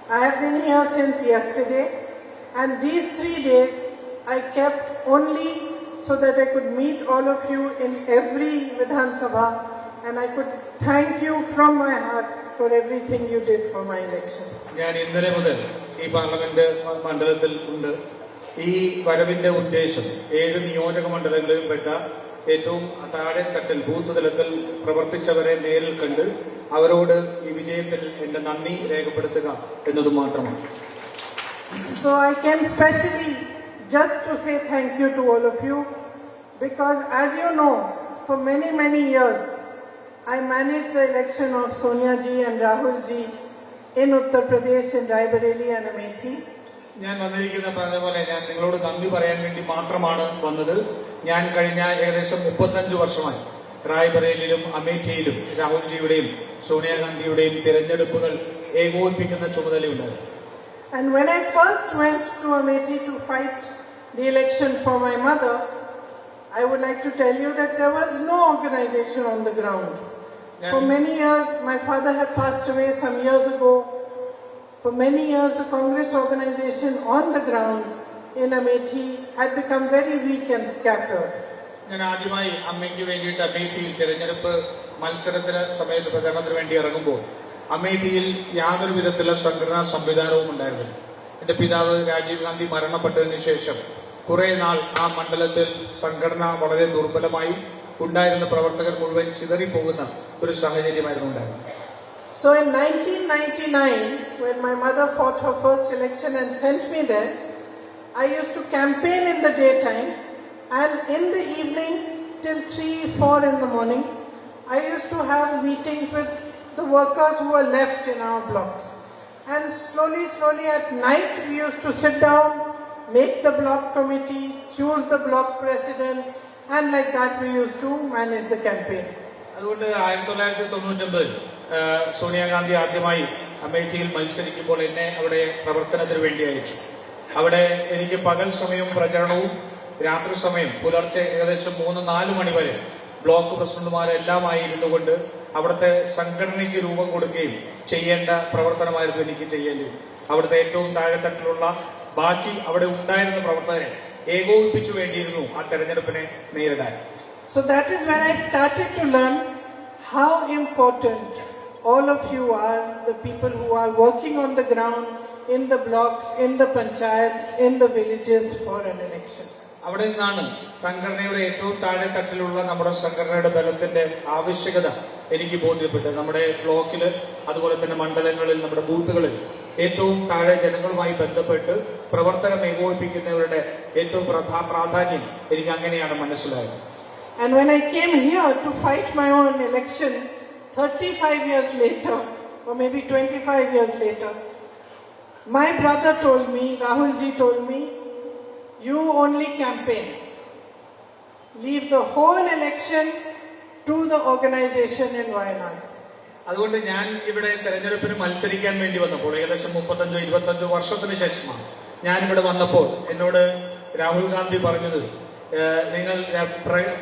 I have been here since yesterday, and these 3 days I kept only so that I could meet all of you in every Vidhan Sabha, and I could thank you from my heart for everything you did for my election. ഞാൻ ഇന്നലെ മുതൽ ഈ parliament മണ്ഡലത്തിൽ ഉണ്ട്. ഈ വരവിന്റെ ഉദ്ദേശം 7 നിയോജക മണ്ഡലങ്ങളിലും പെട്ട ഏറ്റവും താഴെ തട്ടിൽ ബൂത്ത് തലത്തിൽ പ്രവർത്തിച്ചവരെ നേരിൽ കണ്ട് അവരോട് ഈ വിജയത്തിൽ എന്റെ നന്ദി രേഖപ്പെടുത്തുക എന്നതു മാത്രമാണ്. So I came specially just to say thank you to all of you, because as you know, for many years I managed the election of Sonia ji and Rahul ji in Uttar Pradesh, in Raebareli and Amethi. ഞാൻ വന്നിരിക്കുന്ന പറഞ്ഞ ഞാൻ നിങ്ങളോട് നന്ദി പറയാൻ വേണ്ടി മാത്രമാണ് വന്നത്. ഞാൻ കഴിഞ്ഞ ഏകദേശം 35 വർഷമായി റായ്ബറേലിയിലും അമേഠിയിലും രാഹുൽജിയുടെയും സോണിയാഗാന്ധിയുടെയും തിരഞ്ഞെടുപ്പുകൾ ഏകോപിപ്പിക്കുന്ന ചുമതലയുണ്ടായിരുന്നു. And when I first went to Amethi to fight the election for my mother, I would like to tell you that there was no organization on the ground. For many years, my father had passed away some years ago. For many years, the Congress organization on the ground in Amethi had become very weak and scattered. ഞാൻ ആദ്യമായി അമ്മയ്ക്ക് വേണ്ടിയിട്ട് അമേഠിയിൽ തിരഞ്ഞെടുപ്പ് മത്സരത്തിന് സമയത്ത് പ്രചരണത്തിന് വേണ്ടി ഇറങ്ങുമ്പോൾ അമേഠിയിൽ യാതൊരു വിധത്തിലുള്ള സംഘടനാ സംവിധാനവും ഉണ്ടായിരുന്നു. എന്റെ പിതാവ് രാജീവ് ഗാന്ധി മരണപ്പെട്ടതിന് ശേഷം കുറെ നാൾ ആ മണ്ഡലത്തിൽ സംഘടന വളരെ ദുർബലമായി ഉണ്ടായിരുന്ന പ്രവർത്തകർ മുഴുവൻ ചിതറിപ്പോകുന്ന ഒരു സാഹചര്യമായിരുന്നു ഉണ്ടായിരുന്നത്. So in 1999, when my mother fought her first election and sent me there, I used to campaign in the daytime, and in the evening till 3-4 in the morning, I used to have meetings with the workers who were left in our blocks. And slowly at night we used to sit down, make the block committee, choose the block president, and like that we used to manage the campaign. അതുകൊണ്ട് 1999 സോണിയാഗാന്ധി ആദ്യമായി അമേഠിയിൽ മത്സരിക്കുമ്പോൾ എന്നെ അവിടെ പ്രവർത്തനത്തിന് വേണ്ടി അയച്ചു. അവിടെ എനിക്ക് പകൽ സമയവും പ്രചരണവും രാത്രി സമയം പുലർച്ചെ ഏകദേശം 3-4 മണി വരെ ബ്ലോക്ക് പ്രസിഡന്റുമാരെല്ലാമായി ഇരുന്നുകൊണ്ട് അവിടുത്തെ സംഘടനയ്ക്ക് രൂപം കൊടുക്കുകയും ചെയ്യേണ്ട പ്രവർത്തനമായിരുന്നു എനിക്ക് ചെയ്യേണ്ടത്. അവിടുത്തെ ഏറ്റവും താഴെത്തട്ടിലുള്ള ബാക്കി അവിടെ ഉണ്ടായിരുന്ന പ്രവർത്തകരെ ഏകോപിപ്പിച്ചു വേണ്ടിയിരുന്നു ആ തെരഞ്ഞെടുപ്പിനെ നേരിടാൻ. So that is when I started to learn how important all of you are, the people who are working on the ground, in the blocks, in the panchayats, in the villages for an election. അവിടെ നിന്നാണ് സംഘടനയുടെ ഏറ്റവും താഴെ തട്ടിലുള്ള നമ്മുടെ സംഘടനയുടെ ബലത്തിന്റെ ആവശ്യകത എനിക്ക് ബോധ്യപ്പെട്ടത്. നമ്മുടെ ബ്ലോക്കില് അതുപോലെ തന്നെ മണ്ഡലങ്ങളിൽ നമ്മുടെ ബൂത്തുകളിൽ ഏറ്റവും താഴെ ജനങ്ങളുമായി ബന്ധപ്പെട്ട് പ്രവർത്തനം ഏകോപിപ്പിക്കുന്നവരുടെ ഏറ്റവും പ്രാധാന്യം എനിക്ക് അങ്ങനെയാണ് മനസ്സിലായത്. And when I came here to fight my own election 35 years later, or maybe 25 years later, my brother told me, Rahul ji told me, you only campaign. Leave the whole election to the organization in Wayanad. അതുകൊണ്ട് ഞാൻ ഇവിടെ തെരഞ്ഞെടുപ്പിന് മത്സരിക്കാൻ വേണ്ടി വന്നപ്പോൾ ഏകദേശം 35-25 വർഷത്തിന് ശേഷമാണ് ഞാനിവിടെ വന്നപ്പോൾ എന്നോട് രാഹുൽ ഗാന്ധി പറഞ്ഞത്, നിങ്ങൾ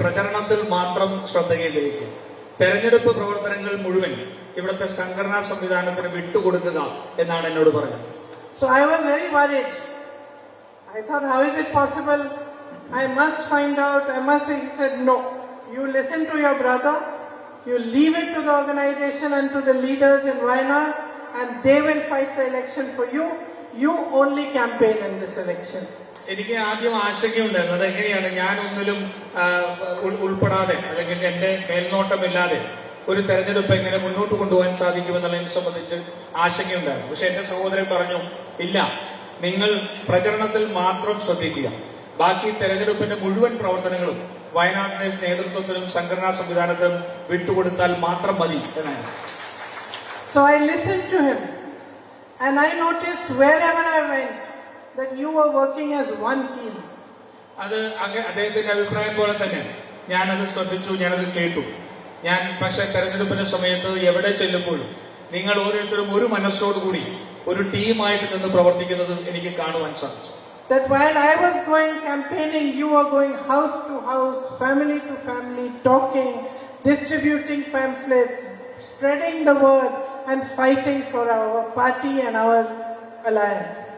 പ്രചരണത്തിൽ മാത്രം ശ്രദ്ധ കേന്ദ്രീകരിക്കും, തെരഞ്ഞെടുപ്പ് പ്രവർത്തനങ്ങൾ മുഴുവൻ ഇവിടുത്തെ സംഘടനാ സംവിധാനത്തിന് വിട്ടുകൊടുക്കുക എന്നാണ് എന്നോട് പറഞ്ഞത്. So I was very worried. I thought, how is it possible? I must find out. He said, no. You listen to your brother. You leave it to the organization and to the leaders in Wayanad, and they will fight the election for you. You only campaign in this election. എനിക്ക് ആദ്യം ആശങ്കയുണ്ടായിരുന്നു, അതെങ്ങനെയാണ് ഞാൻ ഒന്നിലും ഉൾപ്പെടാതെ അല്ലെങ്കിൽ എന്റെ മേൽനോട്ടമില്ലാതെ ഒരു തെരഞ്ഞെടുപ്പ് എങ്ങനെ മുന്നോട്ട് കൊണ്ടുപോകാൻ സാധിക്കുമെന്നുള്ളതിനെ സംബന്ധിച്ച് ആശങ്കയുണ്ടായിരുന്നു. പക്ഷെ എന്റെ സഹോദരൻ പറഞ്ഞു, ഇല്ല, നിങ്ങൾ പ്രചരണത്തിൽ മാത്രം ശ്രദ്ധിക്കുക, ബാക്കി തെരഞ്ഞെടുപ്പിന്റെ മുഴുവൻ പ്രവർത്തനങ്ങളും വയനാടിന്റെ നേതൃത്വത്തിലും സംഘടനാ സംവിധാനത്തിലും വിട്ടുകൊടുത്താൽ മാത്രം മതി എന്നാണ്. So I listened to him, and I noticed wherever I went that you were working as one team. അത് അദ്ദേഹത്തിന്റെ അഭിപ്രായം പോലെ തന്നെ ഞാനത് ശ്രദ്ധിച്ചു, ഞാനത് കേട്ടു. ഞാൻ പക്ഷെ തെരഞ്ഞെടുപ്പിന്റെ സമയത്ത് എവിടെ ചെല്ലുമ്പോഴും നിങ്ങൾ ഓരോരുത്തരും ഒരു മനസ്സോടുകൂടി ഒരു ടീമായിട്ട് നിന്ന് പ്രവർത്തിക്കുന്നത് എനിക്ക് കാണുവാൻ സാധിച്ചു. That while I was going campaigning, you were going house to house, family to family, talking, distributing pamphlets, spreading the word and fighting for our party and our alliance.